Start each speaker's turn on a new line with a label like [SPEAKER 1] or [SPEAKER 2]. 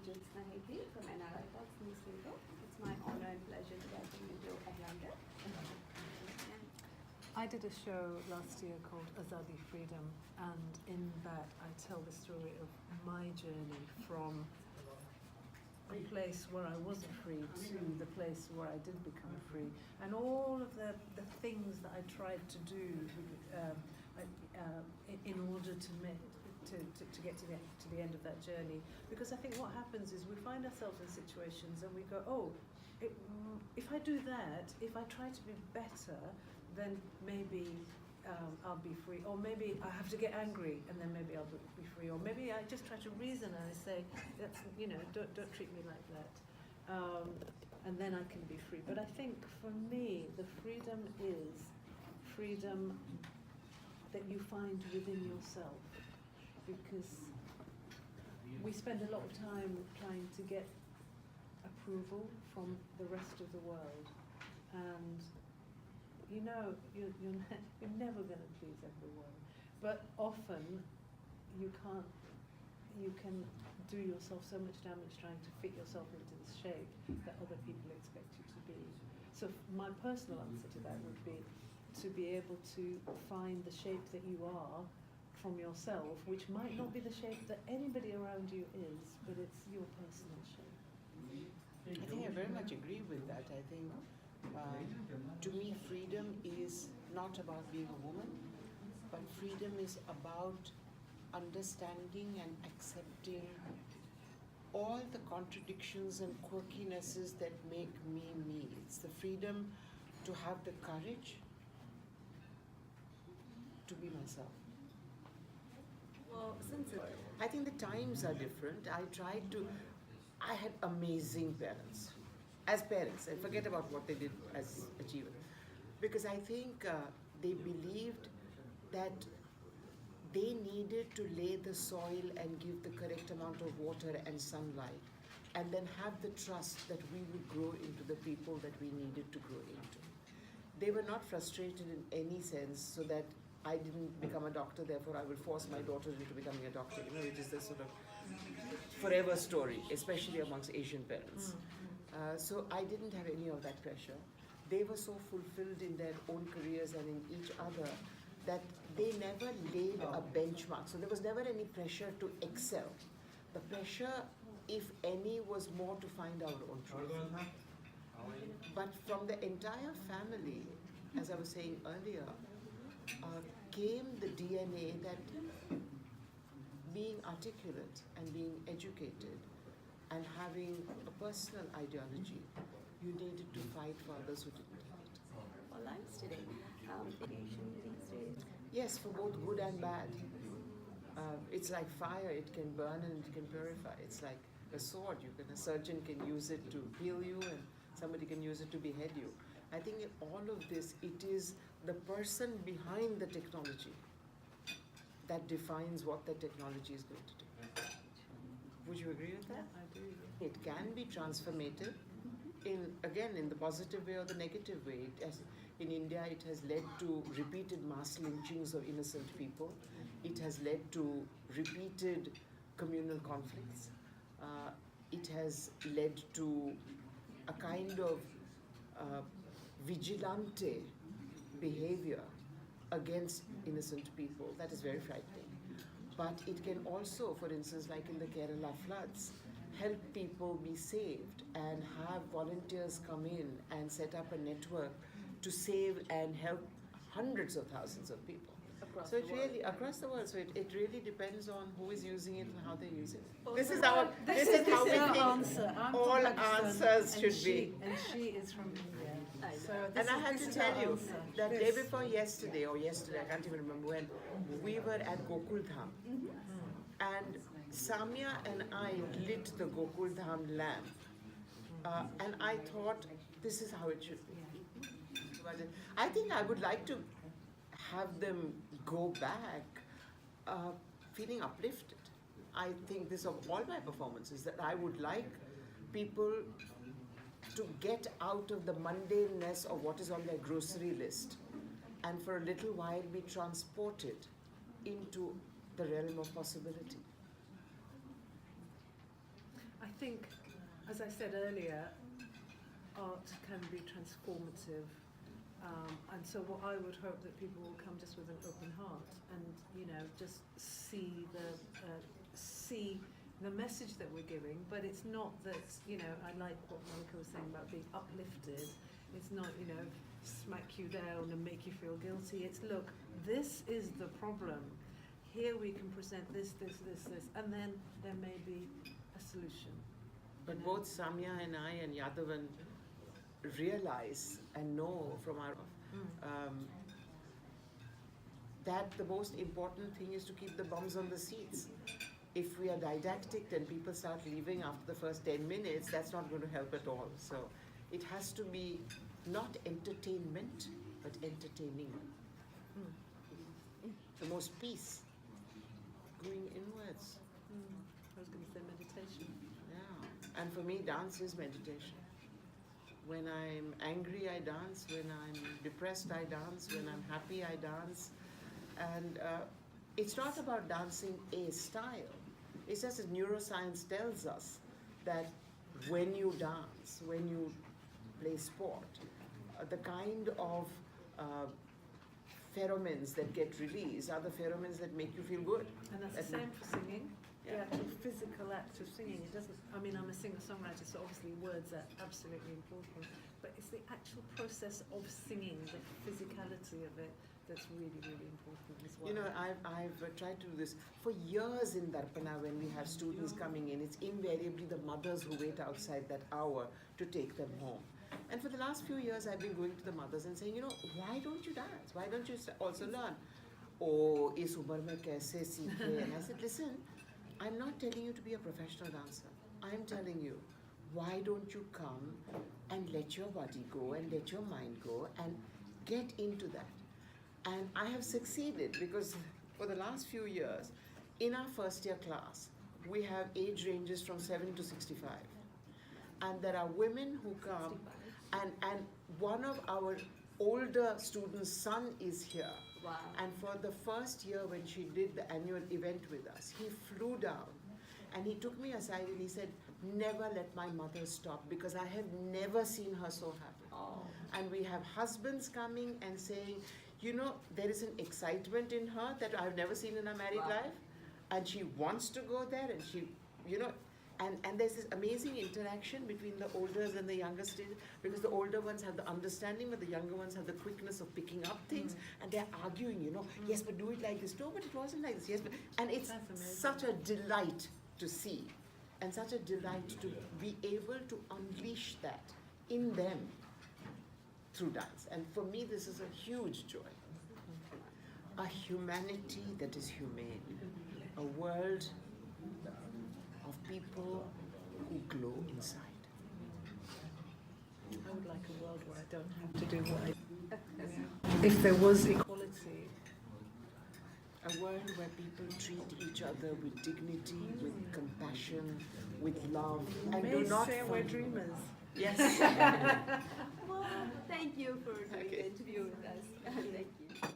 [SPEAKER 1] from NRI Talks newspaper. It's my honor and pleasure to welcome you to Atlanta.
[SPEAKER 2] I did a show last year called Azadi Freedom, and in that I tell the story of my journey from a place where I wasn't free to the place where I did become free, and all of the things that I tried to do in order to get to the end of that journey. Because I think what happens is we find ourselves in situations and we go, oh, if I do that, if I try to be better, then maybe I'll be free, or maybe I have to get angry and then maybe I'll be free, or maybe I just try to reason and I say, that's, don't treat me like that, and then I can be free. But I think for me, the freedom is freedom that you find within yourself, because we spend a lot of time trying to get approval from the rest of the world, and you're never going to please everyone, but often you can do yourself so much damage trying to fit yourself into the shape that other people expect you to be. So my personal answer to that would be to be able to find the shape that you are from yourself, which might not be the shape that anybody around you is, but it's your personal shape.
[SPEAKER 3] I think I very much agree with that. I think to me, freedom is not about being a woman, but freedom is about understanding and accepting all the contradictions and quirkinesses that make me me. It's the freedom to have the courage to be myself.
[SPEAKER 1] Well,
[SPEAKER 3] I think the times are different. I had amazing parents. As parents, and forget about what they did as achievers. Because I think they believed that they needed to lay the soil and give the correct amount of water and sunlight, and then have the trust that we would grow into the people that we needed to grow into. They were not frustrated in any sense, so that I didn't become a doctor, therefore I will force my daughter into becoming a doctor, which is the sort of forever story, especially amongst Asian parents. So I didn't have any of that pressure. They were so fulfilled in their own careers and in each other that they never laid a benchmark. So there was never any pressure to excel. The pressure, if any, was more to find our own truth. But from the entire family, as I was saying earlier, came the DNA that being articulate and being educated and having a personal ideology, you needed to fight for others who didn't have it.
[SPEAKER 1] for lives today, education these days.
[SPEAKER 3] Yes, for both good and bad. It's like fire, it can burn and it can purify. It's like a sword, a surgeon can use it to heal you and somebody can use it to behead you. I think in all of this, it is the person behind the technology that defines what the technology is going to do. Would you agree with that?
[SPEAKER 2] I do.
[SPEAKER 3] It can be transformative in the positive way or the negative way. In India, it has led to repeated mass lynchings of innocent people. It has led to repeated communal conflicts. It has led to a kind of vigilante behavior against innocent people. That is very frightening. But it can also, for instance, like in the Kerala floods, help people be saved and have volunteers come in and set up a network to save and help hundreds of thousands of people. Across the world. So it really depends on who is using it and how they're using it. This is how we think all answers should be.
[SPEAKER 2] And she is from India. So
[SPEAKER 3] And I have to tell you that day before yesterday, I can't even remember when, we were at Gokul Dham. And Samia and I lit the Gokul Dham lamp. And I thought, this is how it should be. I think I would like to have them go back feeling uplifted. I think this of all my performances, that I would like people to get out of the mundaneness of what is on their grocery list and for a little while be transported into the realm of possibility.
[SPEAKER 2] I think, as I said earlier, art can be transformative. And so what I would hope that people will come just with an open heart and, just see the message that we're giving, but it's not that, I like what Mallika was saying about being uplifted. It's not, smack you down and make you feel guilty. It's, look, this is the problem. Here we can present this, and then there may be a solution.
[SPEAKER 3] But both Samia and I and Yadavan realize and know from our that the most important thing is to keep the bums on the seats. If we are didactic and people start leaving after the first 10 minutes, that's not going to help at all. So it has to be not entertainment, but entertaining. The most peace, going inwards.
[SPEAKER 2] I was going to say meditation.
[SPEAKER 3] Yeah, and for me, dance is meditation. When I'm angry, I dance. When I'm depressed, I dance. When I'm happy, I dance. And it's not about dancing a style. It's just that neuroscience tells us that when you dance, when you play sport, the kind of pheromones that get released are the pheromones that make you feel good.
[SPEAKER 2] And that's the same for singing.
[SPEAKER 3] Yeah.
[SPEAKER 2] The actual physical act of singing. It doesn't. I mean, I'm a singer-songwriter, so obviously words are absolutely important. But it's the actual process of singing, the physicality of it, that's really, really important as well.
[SPEAKER 3] I've tried to do this for years in Darpana. When we have students coming in, it's invariably the mothers who wait outside that hour to take them home. And for the last few years, I've been going to the mothers and saying, why don't you dance? Why don't you also learn? Oh, is umar mein kaise seekhe? And I said, listen, I'm not telling you to be a professional dancer. I'm telling you, why don't you come and let your body go and let your mind go and get into that? And I have succeeded because for the last few years, in our first year class, we have age ranges from 7 to 65. And there are women who come, and one of our older students' son is here.
[SPEAKER 1] Wow.
[SPEAKER 3] And for the first year when she did the annual event with us, he flew down and he took me aside and he said, never let my mother stop because I have never seen her so happy.
[SPEAKER 1] Oh.
[SPEAKER 3] And we have husbands coming and saying, there is an excitement in her that I've never seen in her married life. And she wants to go there and she, and there's this amazing interaction between the olders and the younger students because the older ones have the understanding but the younger ones have the quickness of picking up things and they're arguing, yes, but do it like this. No, but it wasn't like this. Yes, but, and it's such a delight to see and such a delight to be able to unleash that in them through dance. And for me, this is a huge joy. A humanity that is humane. A world of people who glow inside.
[SPEAKER 2] I would like a world where I don't have to do what I do. If there was equality.
[SPEAKER 3] A world where people treat each other with dignity, with compassion, with love, and do not
[SPEAKER 2] say we're dreamers.
[SPEAKER 3] Yes.
[SPEAKER 1] Well, thank you for doing the interview with us. Thank you.